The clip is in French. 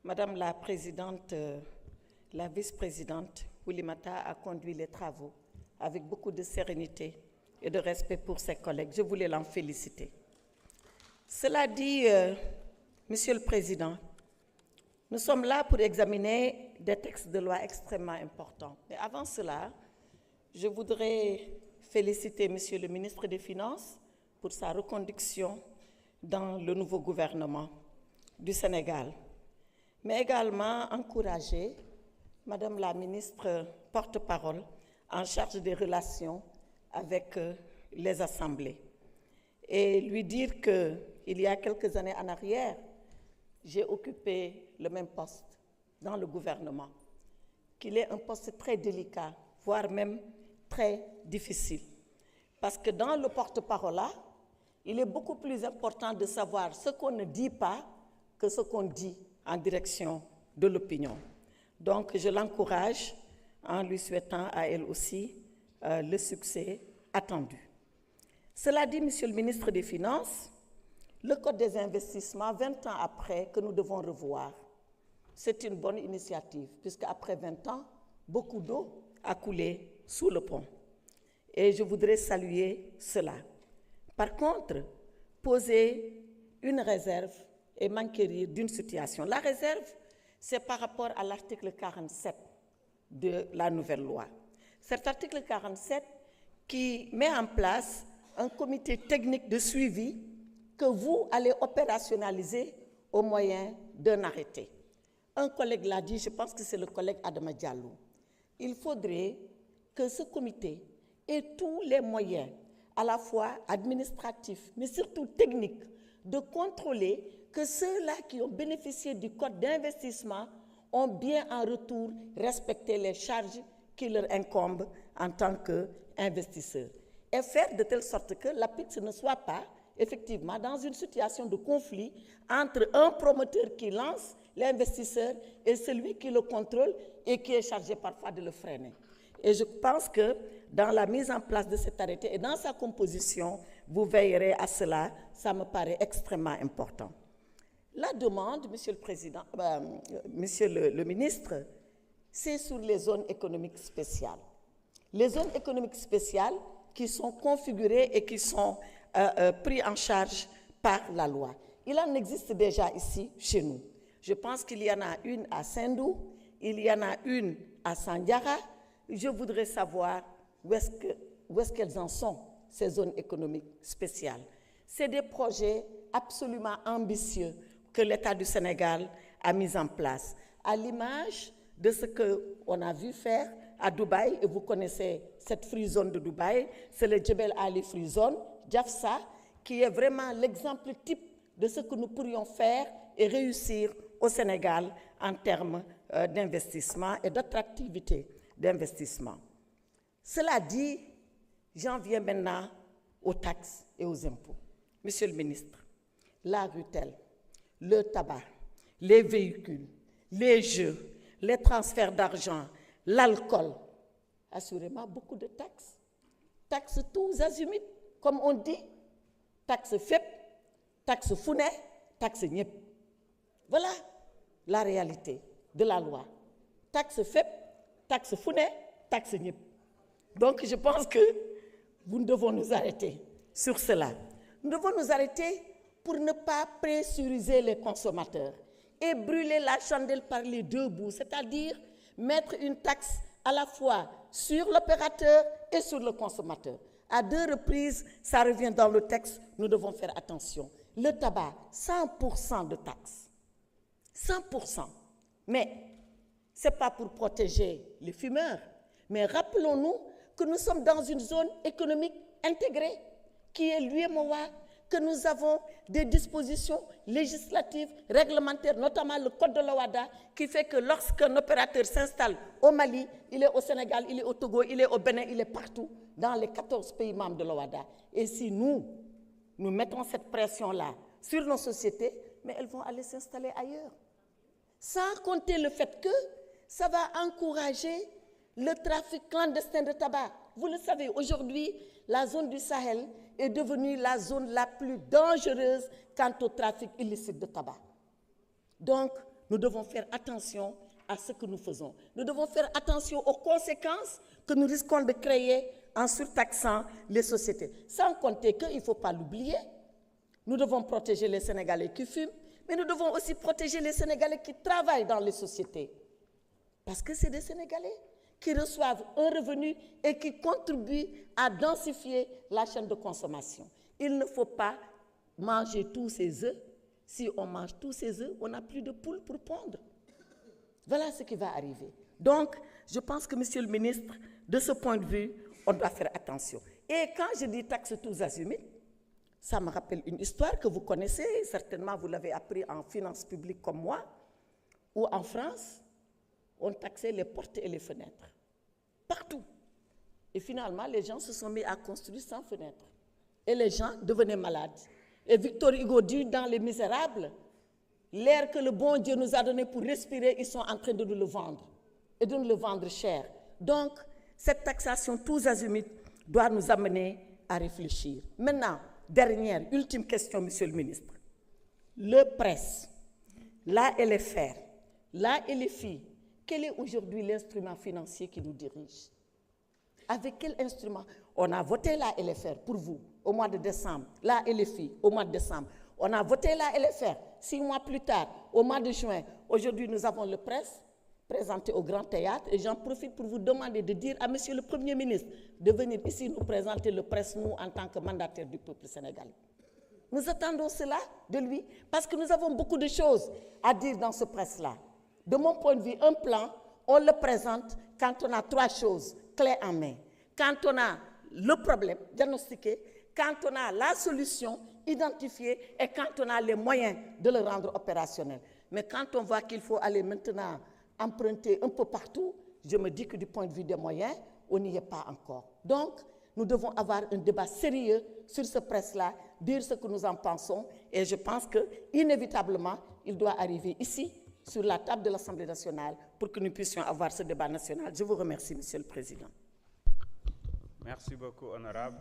Madame la Présidente, la Vice-présidente Oulimata a conduit les travaux avec beaucoup de sérénité et de respect pour ses collègues. Je voulais l'en féliciter. Cela dit, Monsieur le Président, nous sommes là pour examiner des textes de loi extrêmement importants. Mais avant cela, je voudrais féliciter Monsieur le ministre des Finances pour sa reconduction dans le nouveau gouvernement du Sénégal, mais également encourager Madame la ministre porte-parole en charge des relations avec les assemblées et lui dire qu'il y a quelques années en arrière, j'ai occupé le même poste dans le gouvernement, qu'il est un poste très délicat, voire même très difficile. Parce que dans le porte-parole, il est beaucoup plus important de savoir ce qu'on ne dit pas que ce qu'on dit en direction de l'opinion. Donc, je l'encourage en lui souhaitant à elle aussi le succès attendu. Cela dit, Monsieur le ministre des Finances, le Code des investissements, 20 ans après, que nous devons revoir, c'est une bonne initiative, puisqu'après 20 ans, beaucoup d'eau a coulé sous le pont. Et je voudrais saluer cela. Par contre, poser une réserve et m'enquérir d'une situation. La réserve, c'est par rapport à l'article 47 de la nouvelle loi. Cet article 47 qui met en place un comité technique de suivi que vous allez opérationnaliser au moyen d'un arrêté. Un collègue l'a dit, je pense que c'est le collègue Adama Diallo. Il faudrait que ce comité ait tous les moyens, à la fois administratifs, mais surtout techniques, de contrôler que ceux-là qui ont bénéficié du code d'investissement ont bien en retour respecté les charges qui leur incombent en tant qu'investisseurs. Et faire de telle sorte que l'APIX ne soit pas, effectivement, dans une situation de conflit entre un promoteur qui lance l'investisseur et celui qui le contrôle et qui est chargé parfois de le freiner. Et je pense que dans la mise en place de cet arrêté et dans sa composition, vous veillerez à cela, ça me paraît extrêmement important. La demande, Monsieur le Président, Monsieur le Ministre, c'est sur les zones économiques spéciales. Les zones économiques spéciales qui sont configurées et qui sont prises en charge par la loi. Il en existe déjà ici, chez nous. Je pense qu'il y en a une à Sendou, il y en a une à Sandiara. Je voudrais savoir où est-ce qu'elles en sont, ces zones économiques spéciales. C'est des projets absolument ambitieux que l'État du Sénégal a mis en place, à l'image de ce qu'on a vu faire à Dubaï, et vous connaissez cette free zone de Dubaï, c'est le Jebel Ali Free Zone, Jafsa, qui est vraiment l'exemple type de ce que nous pourrions faire et réussir au Sénégal en termes d'investissement et d'attractivité d'investissement. Cela dit, j'en viens maintenant aux taxes et aux impôts. Monsieur le ministre, la rutelle, le tabac, les véhicules, les jeux, les transferts d'argent, l'alcool, assurément beaucoup de taxes. Taxes tous azimuts, comme on dit, taxes FEP, taxes Founet, taxes NIEP. Voilà la réalité de la loi. Taxes FEP, taxes Founet, taxes NIEP. Donc je pense que nous devons nous arrêter sur cela. Nous devons nous arrêter pour ne pas pressuriser les consommateurs et brûler la chandelle par les deux bouts, c'est-à-dire mettre une taxe à la fois sur l'opérateur et sur le consommateur. À deux reprises, ça revient dans le texte, nous devons faire attention. Le tabac, 100% de taxes. 100%. Mais ce n'est pas pour protéger les fumeurs, mais rappelons-nous que nous sommes dans une zone économique intégrée qui est l'UEMOA, que nous avons des dispositions législatives, réglementaires, notamment le Code de l'OHADA, qui fait que lorsqu'un opérateur s'installe au Mali, il est au Sénégal, il est au Togo, il est au Bénin, il est partout, dans les 14 pays membres de l'OHADA. Et si nous mettons cette pression-là sur nos sociétés, mais elles vont aller s'installer ailleurs. Sans compter le fait que ça va encourager le trafic clandestin de tabac. Vous le savez, aujourd'hui, la zone du Sahel est devenue la zone la plus dangereuse quant au trafic illicite de tabac. Donc, nous devons faire attention à ce que nous faisons. Nous devons faire attention aux conséquences que nous risquons de créer en surtaxant les sociétés. Sans compter qu'il ne faut pas l'oublier, nous devons protéger les Sénégalais qui fument, mais nous devons aussi protéger les Sénégalais qui travaillent dans les sociétés. Parce que c'est des Sénégalais qui reçoivent un revenu et qui contribuent à densifier la chaîne de consommation. Il ne faut pas manger tous ces œufs. Si on mange tous ces œufs, on n'a plus de poules pour pondre. Voilà ce qui va arriver. Donc, je pense que, Monsieur le ministre, de ce point de vue, on doit faire attention. Et quand je dis taxe tous azimuts, ça me rappelle une histoire que vous connaissez, certainement vous l'avez appris en finances publiques comme moi, où en France, on taxait les portes et les fenêtres, partout. Et finalement, les gens se sont mis à construire sans fenêtres. Et les gens devenaient malades. Et Victor Hugo dit dans Les Misérables, l'air que le bon Dieu nous a donné pour respirer, ils sont en train de nous le vendre, et de nous le vendre cher. Donc, cette taxation tous azimuts doit nous amener à réfléchir. Maintenant, dernière, ultime question, Monsieur le ministre. Le presse, la LFR, la LFI, quel est aujourd'hui l'instrument financier qui nous dirige? Avec quel instrument? On a voté la LFR pour vous au mois de décembre, la LFI au mois de décembre. On a voté la LFR 6 mois plus tard, au mois de juin. Aujourd'hui, nous avons le presse présenté au Grand Théâtre et j'en profite pour vous demander de dire à Monsieur le Premier ministre de venir ici nous présenter le presse, nous, en tant que mandataire du peuple sénégalais. Nous attendons cela de lui parce que nous avons beaucoup de choses à dire dans ce presse-là. De mon point de vue, un plan, on le présente quand on a 3 choses clés en main. Quand on a le problème diagnostiqué, quand on a la solution identifiée et quand on a les moyens de le rendre opérationnel. Mais quand on voit qu'il faut aller maintenant emprunter un peu partout, je me dis que du point de vue des moyens, on n'y est pas encore. Donc, nous devons avoir un débat sérieux sur ce presse-là, dire ce que nous en pensons, et je pense qu'inévitablement, il doit arriver ici, sur la table de l'Assemblée nationale, pour que nous puissions avoir ce débat national. Je vous remercie, Monsieur le Président. Merci beaucoup, honorable.